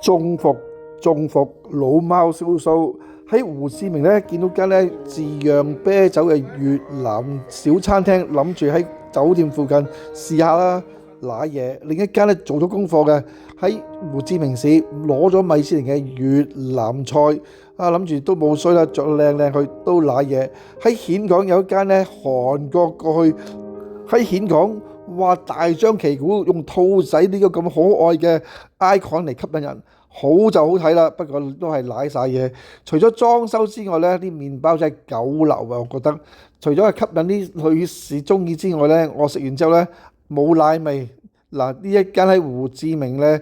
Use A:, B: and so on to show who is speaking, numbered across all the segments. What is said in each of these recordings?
A: 中伏老貓燒鬚喺胡志明咧見到間咧自釀啤酒嘅越南小餐廳，諗住喺酒店附近試下啦，瀨嘢。另一間咧做咗功課嘅喺胡志明市攞咗米芝蓮嘅越南菜，諗住都冇衰啦，着靚靚去都瀨嘢。喺峴港有一間咧韓國過去喺峴港話大張旗鼓用兔仔呢個咁可愛嘅 icon 嚟吸引人。好就好睇啦，不過都係瀨晒嘢。除咗裝修之外呢啲麵包真係九流啊！我覺得除咗係吸引啲女士中意之外呢，我食完之後呢冇奶味。嗱，呢一間喺胡志明呢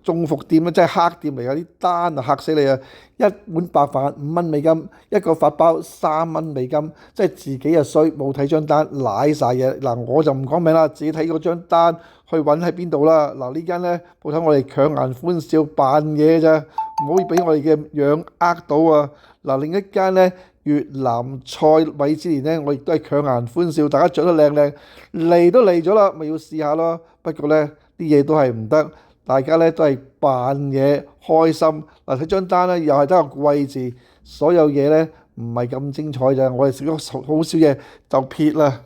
A: 中伏店咧真係黑店嚟㗎，啲單啊嚇死你啊！一碗白飯5蚊美金，一個法包3蚊美金，即係自己又衰冇睇張單瀨晒嘢。嗱，我就唔講名啦，自己睇嗰張單去揾喺邊度啦。嗱，呢間呢鋪頭我哋強顏歡笑扮嘢咋，唔可以俾我哋嘅樣呃到啊！嗱，另一間呢越南菜米芝蓮呢，我亦都係強顏歡笑，大家着得靚靚嚟都嚟咗啦，咪要試下咯。不過呢啲嘢都係唔得。大家咧都係扮嘢開心。嗱，睇張單咧又係得個貴字，所有嘢咧唔係咁精彩咋。我哋食咗好少嘢就撇啦。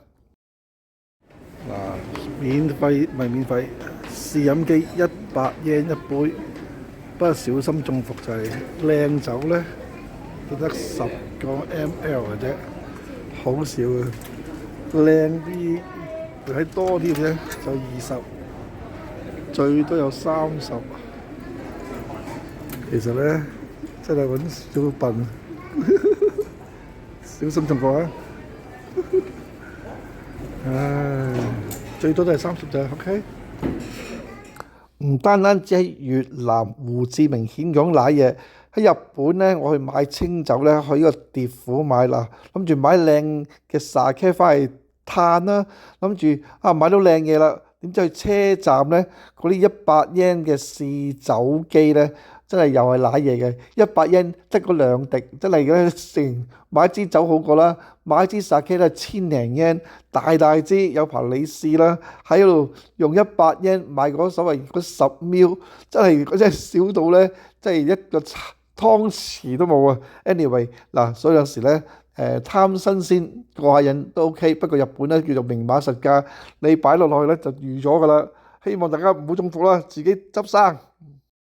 A: 嗱，免費唔係免費，試飲機100yen一杯，不過小心中伏就係靚酒咧都得10個 ml 嘅啫，好少啊。靚啲睇多啲嘅就20。最多有30，其實咧真係揾小笨，小心中伏啊！唉，最多都係30咋 ，OK？唔單只喺越南胡志明峴港瀨嘢，喺日本咧，我去買清酒咧，去呢個蝶府買啦，諗住買靚嘅 sake 翻嚟嘆啦，諗住買到靚嘢啦。點知去車站呢？嗰啲100yen嘅試酒機呢，真係又係瀨嘢嘅。100yen得嗰2滴，真係嘅成買支酒好過啦。買支 sake 都係1000零yen，大支有排你試啦。喺度用100yen買嗰所謂嗰10ml，真係少到呢，真係一個湯匙都冇啊。Anyway 嗱，所以有時呢。貪新鮮過下癮都 OK， 不過日本咧叫做明碼實價，你擺落去咧就預咗㗎啦。希望大家唔好中伏啦，自己執生。